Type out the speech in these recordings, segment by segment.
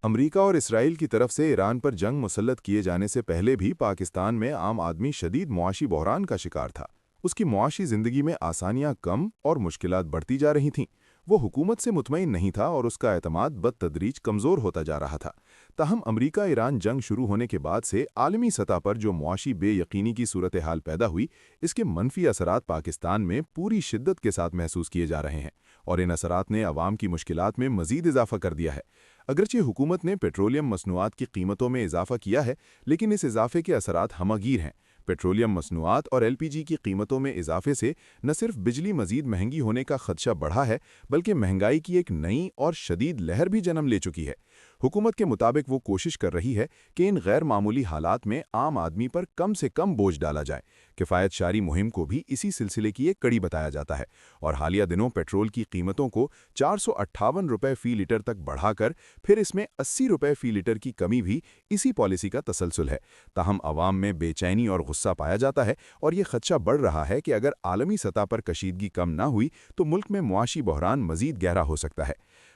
امریکہ اور اسرائیل کی طرف سے ایران پر جنگ مسلط کیے جانے سے پہلے بھی پاکستان میں عام آدمی شدید معاشی بحران کا شکار تھا۔ اس کی معاشی زندگی میں آسانیاں کم اور مشکلات بڑھتی جا رہی تھیں۔ وہ حکومت سے مطمئن نہیں تھا اور اس کا اعتماد بدتدریج کمزور ہوتا جا رہا تھا۔ تاہم امریکہ ایران جنگ شروع ہونے کے بعد سے عالمی سطح پر جو معاشی بے یقینی کی صورتحال پیدا ہوئی، اس کے منفی اثرات پاکستان میں پوری شدت کے ساتھ محسوس کیے جا رہے ہیں، اور ان اثرات نے عوام کی مشکلات میں مزید اضافہ کر دیا ہے۔ اگرچہ حکومت نے پیٹرولیم مصنوعات کی قیمتوں میں اضافہ کیا ہے، لیکن اس اضافے کے اثرات ہمہ گیر ہیں۔ پیٹرولیم مصنوعات اور ایل پی جی کی قیمتوں میں اضافے سے نہ صرف بجلی مزید مہنگی ہونے کا خدشہ بڑھا ہے، بلکہ مہنگائی کی ایک نئی اور شدید لہر بھی جنم لے چکی ہے۔ حکومت کے مطابق وہ کوشش کر رہی ہے کہ ان غیر معمولی حالات میں عام آدمی پر کم سے کم بوجھ ڈالا جائے۔ کفایت شاری مہم کو بھی اسی سلسلے کی ایک کڑی بتایا جاتا ہے، اور حالیہ دنوں پیٹرول کی قیمتوں کو 458 روپے فی لیٹر تک بڑھا کر پھر اس میں 80 روپے فی لیٹر کی کمی بھی اسی پالیسی کا تسلسل ہے۔ تاہم عوام میں بے چینی اور غصہ پایا جاتا ہے، اور یہ خدشہ بڑھ رہا ہے کہ اگر عالمی سطح پر کشیدگی کم نہ ہوئی تو ملک میں معاشی بحران مزید گہرا ہو سکتا ہے۔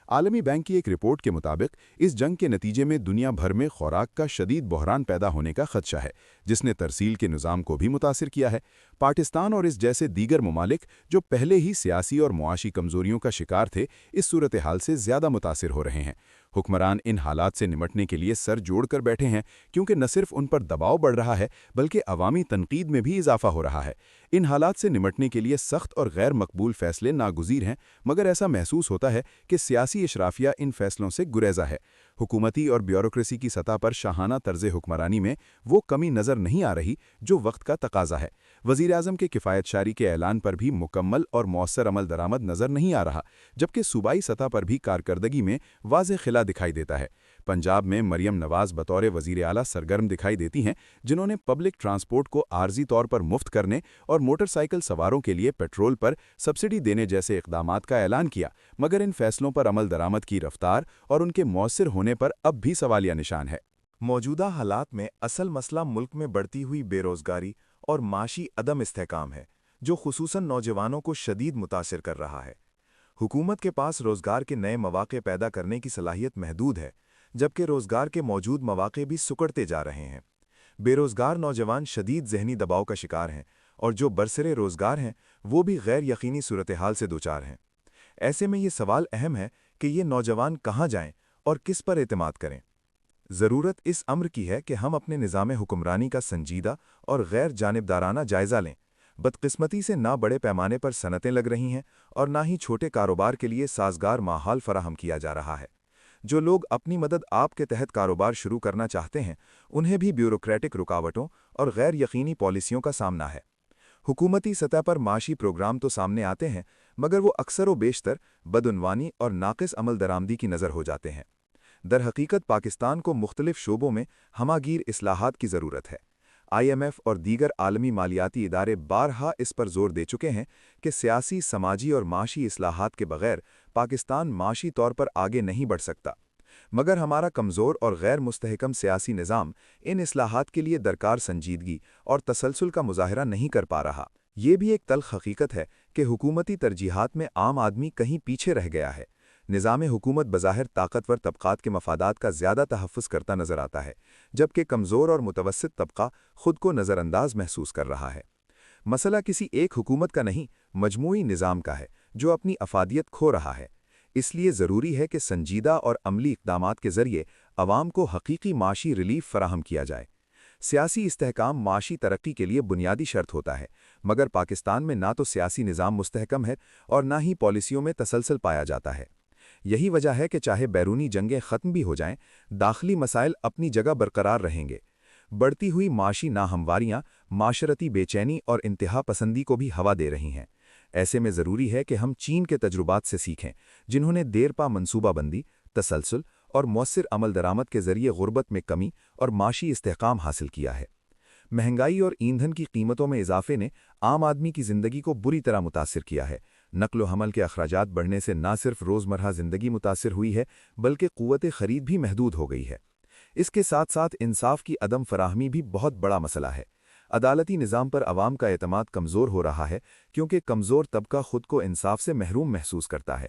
عالمی بینک کی ایک رپورٹ کے مطابق اس جنگ کے نتیجے میں دنیا بھر میں خوراک کا شدید بحران پیدا ہونے کا خدشہ ہے، جس نے ترسیل کے نظام کو بھی متاثر کیا ہے۔ پاکستان اور اس جیسے دیگر ممالک جو پہلے ہی سیاسی اور معاشی کمزوریوں کا شکار تھے، اس صورتحال سے زیادہ متاثر ہو رہے ہیں۔ حکمران ان حالات سے نمٹنے کے لیے سر جوڑ کر بیٹھے ہیں، کیونکہ نہ صرف ان پر دباؤ بڑھ رہا ہے بلکہ عوامی تنقید میں بھی اضافہ ہو رہا ہے۔ ان حالات سے نمٹنے کے لیے سخت اور غیر مقبول فیصلے ناگزیر ہیں، مگر ایسا محسوس ہوتا ہے کہ سیاسی اشرافیہ ان فیصلوں سے گریزہ ہے۔ حکومتی اور بیوروکریسی کی سطح پر شاہانہ طرز حکمرانی میں وہ کمی نظر نہیں آ رہی جو وقت کا تقاضا ہے۔ وزیراعظم کے کفایت شاری کے اعلان پر بھی مکمل اور مؤثر عمل درآمد نظر نہیں آ رہا، جبکہ صوبائی سطح پر بھی کارکردگی میں واضح خلا دکھائی دیتا ہے۔ پنجاب میں مریم نواز بطور وزیر اعلیٰ سرگرم دکھائی دیتی ہیں، جنہوں نے پبلک ٹرانسپورٹ کو عارضی طور پر مفت کرنے اور موٹر سائیکل سواروں کے لیے پیٹرول پر سبسڈی دینے جیسے اقدامات کا اعلان کیا، مگر ان فیصلوں پر عمل درآمد کی رفتار اور ان کے مؤثر ہونے پر اب بھی سوالیہ نشان ہے۔ موجودہ حالات میں اصل مسئلہ ملک میں بڑھتی ہوئی بے روزگاری اور معاشی عدم استحکام ہے، جو خصوصاً نوجوانوں کو شدید متاثر کر رہا ہے۔ حکومت کے پاس روزگار کے نئے مواقع پیدا کرنے کی صلاحیت محدود ہے، جبکہ روزگار کے موجود مواقع بھی سکڑتے جا رہے ہیں۔ بے روزگار نوجوان شدید ذہنی دباؤ کا شکار ہیں، اور جو برسرے روزگار ہیں وہ بھی غیر یقینی صورتحال سے دوچار ہیں۔ ایسے میں یہ سوال اہم ہے کہ یہ نوجوان کہاں جائیں اور کس پر اعتماد کریں۔ ضرورت اس امر کی ہے کہ ہم اپنے نظام حکمرانی کا سنجیدہ اور غیر جانبدارانہ جائزہ لیں۔ بدقسمتی سے نہ بڑے پیمانے پر صنعتیں لگ رہی ہیں اور نہ ہی چھوٹے کاروبار کے لیے سازگار ماحول فراہم کیا جا رہا ہے۔ جو لوگ اپنی مدد آپ کے تحت کاروبار شروع کرنا چاہتے ہیں، انہیں بھی بیوروکریٹک رکاوٹوں اور غیر یقینی پالیسیوں کا سامنا ہے۔ حکومتی سطح پر معاشی پروگرام تو سامنے آتے ہیں، مگر وہ اکثر و بیشتر بدعنوانی اور ناقص عمل درآمدی کی نظر ہو جاتے ہیں۔ در حقیقت پاکستان کو مختلف شعبوں میں ہمہ گیر اصلاحات کی ضرورت ہے۔ آئی ایم ایف اور دیگر عالمی مالیاتی ادارے بارہا اس پر زور دے چکے ہیں کہ سیاسی، سماجی اور معاشی اصلاحات کے بغیر پاکستان معاشی طور پر آگے نہیں بڑھ سکتا، مگر ہمارا کمزور اور غیر مستحکم سیاسی نظام ان اصلاحات کے لیے درکار سنجیدگی اور تسلسل کا مظاہرہ نہیں کر پا رہا۔ یہ بھی ایک تلخ حقیقت ہے کہ حکومتی ترجیحات میں عام آدمی کہیں پیچھے رہ گیا ہے۔ نظام حکومت بظاہر طاقتور طبقات کے مفادات کا زیادہ تحفظ کرتا نظر آتا ہے، جبکہ کمزور اور متوسط طبقہ خود کو نظر انداز محسوس کر رہا ہے۔ مسئلہ کسی ایک حکومت کا نہیں، مجموعی نظام کا ہے، جو اپنی افادیت کھو رہا ہے۔ اس لیے ضروری ہے کہ سنجیدہ اور عملی اقدامات کے ذریعے عوام کو حقیقی معاشی ریلیف فراہم کیا جائے۔ سیاسی استحکام معاشی ترقی کے لیے بنیادی شرط ہوتا ہے، مگر پاکستان میں نہ تو سیاسی نظام مستحکم ہے اور نہ ہی پالیسیوں میں تسلسل پایا جاتا ہے۔ یہی وجہ ہے کہ چاہے بیرونی جنگیں ختم بھی ہو جائیں، داخلی مسائل اپنی جگہ برقرار رہیں گے۔ بڑھتی ہوئی معاشی ناہمواریاں معاشرتی بے چینی اور انتہا پسندی کو بھی ہوا دے رہی ہیں۔ ایسے میں ضروری ہے کہ ہم چین کے تجربات سے سیکھیں، جنہوں نے دیر پا منصوبہ بندی، تسلسل اور مؤثر عمل درآمد کے ذریعے غربت میں کمی اور معاشی استحکام حاصل کیا ہے۔ مہنگائی اور ایندھن کی قیمتوں میں اضافے نے عام آدمی کی زندگی کو بری طرح متاثر کیا ہے۔ نقل و حمل کے اخراجات بڑھنے سے نہ صرف روزمرہ زندگی متاثر ہوئی ہے، بلکہ قوت خرید بھی محدود ہو گئی ہے۔ اس کے ساتھ ساتھ انصاف کی عدم فراہمی بھی بہت بڑا مسئلہ ہے۔ عدالتی نظام پر عوام کا اعتماد کمزور ہو رہا ہے، کیونکہ کمزور طبقہ خود کو انصاف سے محروم محسوس کرتا ہے۔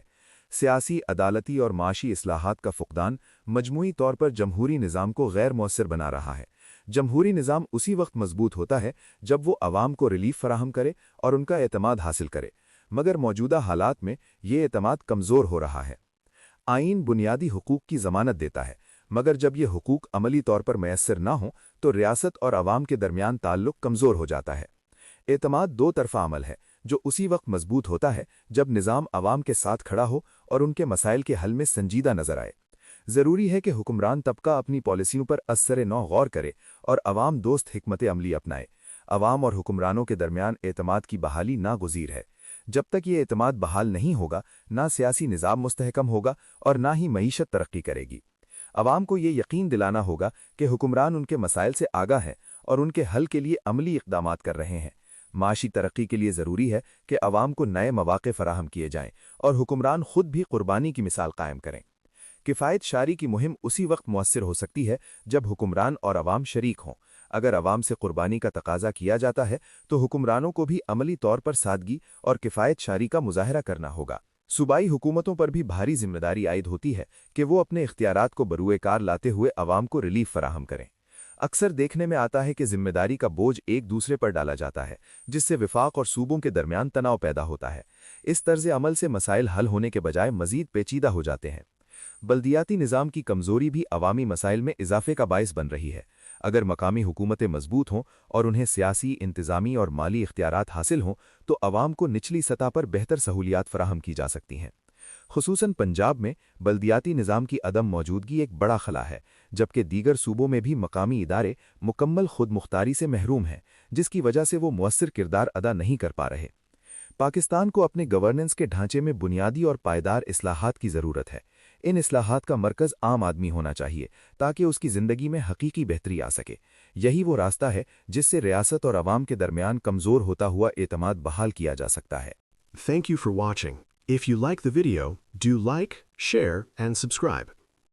سیاسی، عدالتی اور معاشی اصلاحات کا فقدان مجموعی طور پر جمہوری نظام کو غیر مؤثر بنا رہا ہے۔ جمہوری نظام اسی وقت مضبوط ہوتا ہے جب وہ عوام کو ریلیف فراہم کرے اور ان کا اعتماد حاصل کرے، مگر موجودہ حالات میں یہ اعتماد کمزور ہو رہا ہے۔ آئین بنیادی حقوق کی ضمانت دیتا ہے، مگر جب یہ حقوق عملی طور پر میسر نہ ہوں تو ریاست اور عوام کے درمیان تعلق کمزور ہو جاتا ہے۔ اعتماد دو طرفہ عمل ہے جو اسی وقت مضبوط ہوتا ہے جب نظام عوام کے ساتھ کھڑا ہو اور ان کے مسائل کے حل میں سنجیدہ نظر آئے۔ ضروری ہے کہ حکمران طبقہ اپنی پالیسیوں پر ازسر نو غور کرے اور عوام دوست حکمت عملی اپنائے۔ عوام اور حکمرانوں کے درمیان اعتماد کی بحالی ناگزیر ہے۔ جب تک یہ اعتماد بحال نہیں ہوگا، نہ سیاسی نظام مستحکم ہوگا اور نہ ہی معیشت ترقی کرے گی۔ عوام کو یہ یقین دلانا ہوگا کہ حکمران ان کے مسائل سے آگاہ ہیں اور ان کے حل کے لیے عملی اقدامات کر رہے ہیں۔ معاشی ترقی کے لیے ضروری ہے کہ عوام کو نئے مواقع فراہم کیے جائیں اور حکمران خود بھی قربانی کی مثال قائم کریں۔ کفایت شاری کی مہم اسی وقت مؤثر ہو سکتی ہے جب حکمران اور عوام شریک ہوں۔ اگر عوام سے قربانی کا تقاضا کیا جاتا ہے تو حکمرانوں کو بھی عملی طور پر سادگی اور کفایت شاری کا مظاہرہ کرنا ہوگا۔ صوبائی حکومتوں پر بھی بھاری ذمہ داری عائد ہوتی ہے کہ وہ اپنے اختیارات کو بروئے کار لاتے ہوئے عوام کو ریلیف فراہم کریں۔ اکثر دیکھنے میں آتا ہے کہ ذمہ داری کا بوجھ ایک دوسرے پر ڈالا جاتا ہے، جس سے وفاق اور صوبوں کے درمیان تناؤ پیدا ہوتا ہے۔ اس طرز عمل سے مسائل حل ہونے کے بجائے مزید پیچیدہ ہو جاتے ہیں۔ بلدیاتی نظام کی کمزوری بھی عوامی مسائل میں اضافے کا باعث بن رہی ہے۔ اگر مقامی حکومتیں مضبوط ہوں اور انہیں سیاسی، انتظامی اور مالی اختیارات حاصل ہوں تو عوام کو نچلی سطح پر بہتر سہولیات فراہم کی جا سکتی ہیں۔ خصوصاً پنجاب میں بلدیاتی نظام کی عدم موجودگی ایک بڑا خلا ہے، جبکہ دیگر صوبوں میں بھی مقامی ادارے مکمل خود مختاری سے محروم ہیں، جس کی وجہ سے وہ مؤثر کردار ادا نہیں کر پا رہے۔ پاکستان کو اپنے گورننس کے ڈھانچے میں بنیادی اور پائیدار اصلاحات کی ضرورت ہے۔ ان اصلاحات کا مرکز عام آدمی ہونا چاہیے تاکہ اس کی زندگی میں حقیقی بہتری آ سکے۔ یہی وہ راستہ ہے جس سے ریاست اور عوام کے درمیان کمزور ہوتا ہوا اعتماد بحال کیا جا سکتا ہے۔ Thank you for watching. If you like the video, do like, share, and subscribe.